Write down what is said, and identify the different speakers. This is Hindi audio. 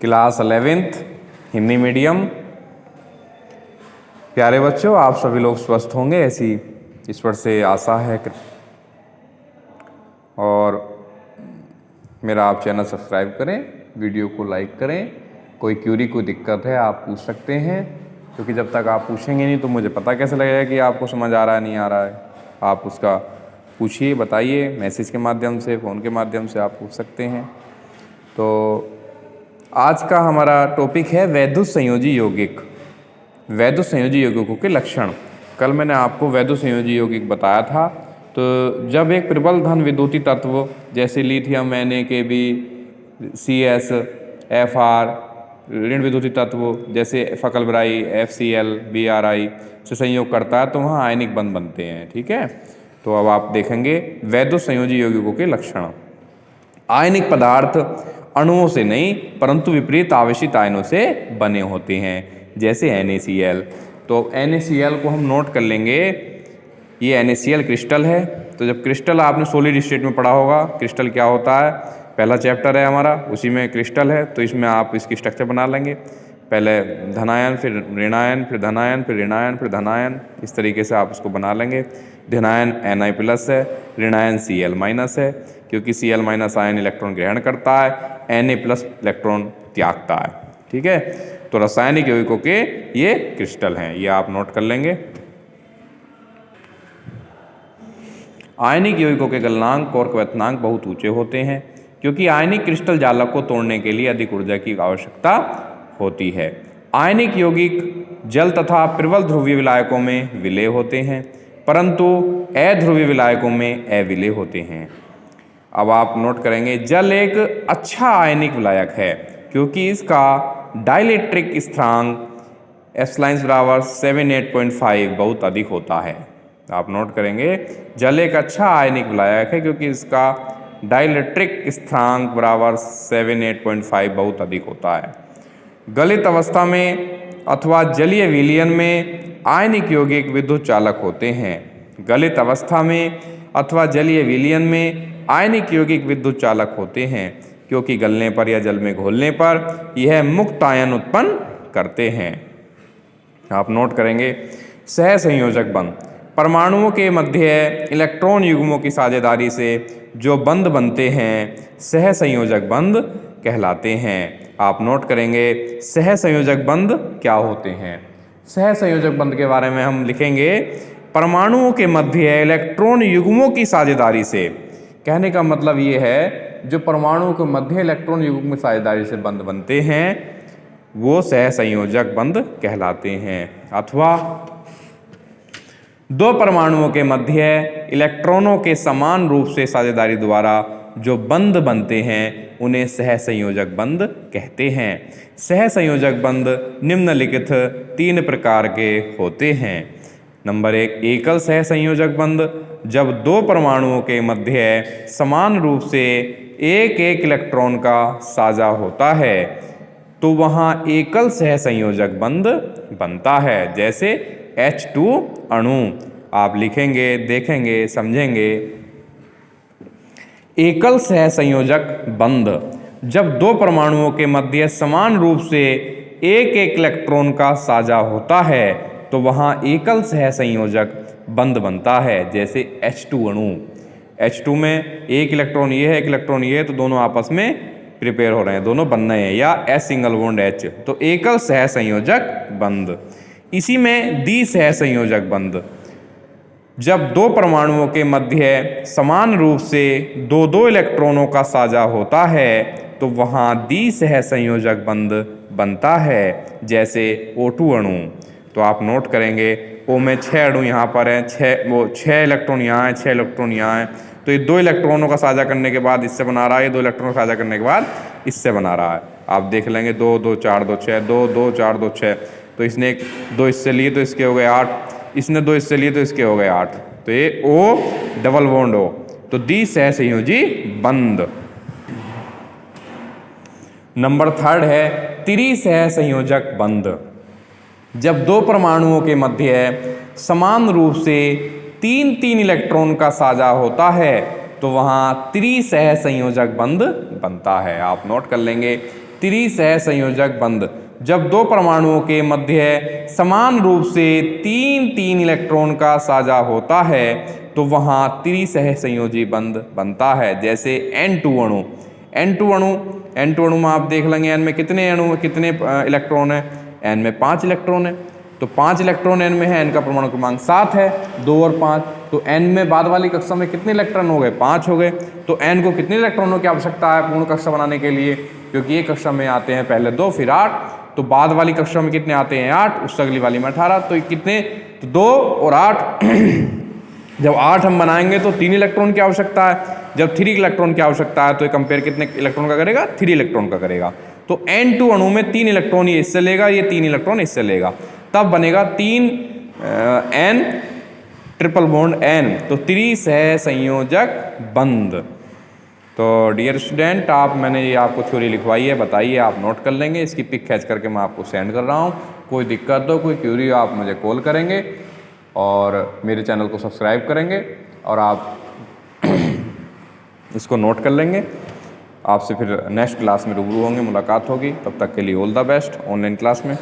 Speaker 1: Class 11th Hindi medium. प्यारे बच्चों, आप सभी लोग स्वस्थ होंगे ऐसी ईश्वर से आशा है। और मेरा आप चैनल सब्सक्राइब करें, वीडियो को लाइक करें। कोई क्यूरी, कोई दिक्कत है आप पूछ सकते हैं, क्योंकि जब तक आप पूछेंगे नहीं तो मुझे पता कैसे लगेगा कि आपको समझ आ रहा है नहीं आ रहा है। आप उसका पूछिए, बताइए, मैसेज के माध्यम से, फ़ोन के माध्यम से आप पूछ सकते हैं। तो आज का हमारा टॉपिक है वैद्युत संयोजी यौगिक। वैद्युत संयोजी यौगिकों के लक्षण। कल मैंने आपको वैद्युत संयोजी यौगिक बताया था। तो जब एक प्रबल धन विद्युतीय तत्व जैसे लिथियम, NaKB, CS, Fr, ऋण विद्युतीय तत्व जैसे फकलब्राई, FCl, Bri से संयोग करता है तो वहाँ आयनिक बंध बनते हैं। ठीक है, तो अब आप देखेंगे वैद्युत संयोजी यौगिकों के लक्षण। आयनिक पदार्थ अणुओं से नहीं परंतु विपरीत आवेशित आयनों से बने होते हैं, जैसे NaCl। तो NaCl को हम नोट कर लेंगे, ये NaCl क्रिस्टल है। तो जब क्रिस्टल आपने सॉलिड स्टेट में पढ़ा होगा, क्रिस्टल क्या होता है, पहला चैप्टर है हमारा, उसी में क्रिस्टल है। तो इसमें आप इसकी स्ट्रक्चर बना लेंगे, पहले धनायन, फिर ऋणायन, फिर धनायन, फिर ऋणायन, फिर धनायन, इस तरीके से आप इसको बना लेंगे। धनायन Na+ है, ऋणायन Cl- है, क्योंकि Cl- आयन इलेक्ट्रॉन ग्रहण करता है, Na+ इलेक्ट्रॉन त्यागता है। ठीक है, तो रासायनिक यौगिकों के ये क्रिस्टल हैं, ये आप नोट कर लेंगे। आयनिक यौगिकों के गलनांक और क्वथनांक बहुत ऊंचे होते हैं, क्योंकि आयनिक क्रिस्टल जालक को तोड़ने के लिए अधिक ऊर्जा की आवश्यकता होती है। आयनिक यौगिक जल तथा प्रबल ध्रुवीय विलायकों में विलेय होते हैं, परंतु अध्रुवीय विलायकों में अविलेय होते हैं। अब आप नोट करेंगे, जल एक अच्छा आयनिक विलायक है, क्योंकि इसका डाइलेक्ट्रिक स्थिरांक S/7 बहुत अधिक होता है। आप नोट करेंगे, जल एक अच्छा आयनिक विलायक है, क्योंकि इसका डाइलेक्ट्रिक स्थिरांक बराबर 7.8.5 बहुत अधिक होता है। गलित अवस्था में अथवा जलीय विलयन में आयनिक यौगिक विद्युत चालक होते हैं। गलित अवस्था में अथवा जलीय विलयन में आयनिक यौगिक विद्युत चालक होते हैं, क्योंकि गलने पर या जल में घोलने पर यह मुक्त आयन उत्पन्न करते हैं। आप नोट करेंगे, सहसंयोजक बंध परमाणुओं के मध्य इलेक्ट्रॉन युग्मों की साझेदारी से जो बंध बनते हैं सहसंयोजक बंध कहलाते हैं। आप नोट करेंगे, सहसंयोजक बंध क्या होते हैं। सहसंयोजक बंध के बारे में हम लिखेंगे, परमाणुओं के मध्य इलेक्ट्रॉन युग्मों की साझेदारी से। कहने का मतलब ये है, जो परमाणुओं के मध्य इलेक्ट्रॉन युग्म की साझेदारी से बंध बनते हैं वो सहसंयोजक बंध कहलाते हैं। अथवा दो परमाणुओं के मध्य इलेक्ट्रॉनों के समान रूप से साझेदारी द्वारा जो बंध बनते हैं उन्हें सहसंयोजक बंध कहते हैं। सहसंयोजक बंध निम्नलिखित 3 प्रकार के होते हैं। नंबर 1, एकल सहसंयोजक बंध। जब दो परमाणुओं के मध्य समान रूप से एक एक इलेक्ट्रॉन का साझा होता है तो वहाँ एकल सहसंयोजक बंध बनता है, जैसे H2 अणु। आप लिखेंगे, देखेंगे, समझेंगे। एकल सहसंयोजक बंध, जब दो परमाणुओं के मध्य समान रूप से एक एक इलेक्ट्रॉन का साझा होता है तो वहाँ एकल सहसंयोजक बंध बनता है, जैसे H2 अणु। H2 में एक इलेक्ट्रॉन ये है, एक इलेक्ट्रॉन ये है, तो दोनों आपस में प्रिपेयर हो रहे हैं, दोनों बन रहे हैं, या S≡H, तो एकल सहसंयोजक बंध। इसी में द्विसहसंयोजक बंध, जब दो परमाणुओं के मध्य समान रूप से दो दो इलेक्ट्रॉनों का साझा होता है तो वहाँ द्विसहसंयोजक बंध बनता है, जैसे O2 अणु। तो आप नोट करेंगे, O में 6 अणु यहाँ पर हैं, 6 इलेक्ट्रॉन यहाँ हैं, 6 इलेक्ट्रॉन यहाँ हैं। तो ये 2 इलेक्ट्रॉनों का साझा करने के बाद इससे बना रहा है, 2 इलेक्ट्रॉन साझा करने के बाद इससे बना रहा है। आप देख लेंगे, 2 2 4 2 6, 2 2 4 2 6। तो इसने 2 इससे लिए तो इसके हो गए 8, इसने 2 इससे लिए तो इसके हो गए 8। तो ये O डबल बॉन्ड O, तो द्विसहसंयोजी बंध। नंबर 3 है त्रिसहसंयोजक बंध। जब दो परमाणुओं के मध्य समान रूप से 3 इलेक्ट्रॉन का साझा होता है तो वहाँ त्रिसहसंयोजक बंध बनता है। आप नोट कर लेंगे, त्रिसह संयोजक बंध, जब दो परमाणुओं के मध्य समान रूप से तीन तीन इलेक्ट्रॉन का साझा होता है तो वहाँ त्रिसह संयोजी बंध बनता है। जैसे N2 अणु, N2 अणु में आप देख लेंगे N में कितने इलेक्ट्रॉन है, N में 5 इलेक्ट्रॉन है, तो 5 इलेक्ट्रॉन N में है, N का परमाणु क्रमांक 7 है, 2 और 5, तो N में बाद वाली कक्षा में कितने इलेक्ट्रॉन हो गए, 5 हो गए। तो N को कितने इलेक्ट्रॉनों की आवश्यकता है पूर्ण कक्षा बनाने के लिए, क्योंकि एक कक्षा में आते हैं पहले 2 फिर 8, तो बाद वाली कक्षा में कितने आते हैं 8, उससे अगली वाली में 18, तो कितने, तो 2 और 8 जब 8 हम बनाएंगे तो 3 इलेक्ट्रॉन की आवश्यकता है, जब 3 इलेक्ट्रॉन की आवश्यकता है तो ये कंपेयर कितने इलेक्ट्रॉन का करेगा, 3 इलेक्ट्रॉन का करेगा। तो N2 अणु में 3 इलेक्ट्रॉन ये इससे लेगा, ये 3 इलेक्ट्रॉन इससे लेगा, तब बनेगा 3 N ट्रिपल बॉन्ड N, तो त्रिसह संयोजक बंध। तो डियर स्टूडेंट, मैंने ये आपको थ्योरी लिखवाई है, बताइए, आप नोट कर लेंगे, इसकी पिक खींच करके मैं आपको सेंड कर रहा हूँ। कोई दिक्कत हो, कोई क्यूरी हो, आप मुझे कॉल करेंगे और मेरे चैनल को सब्सक्राइब करेंगे और आप इसको नोट कर लेंगे। आपसे फिर नेक्स्ट क्लास में रूबरू होंगे, मुलाकात होगी, तब तक के लिए all the best online class में।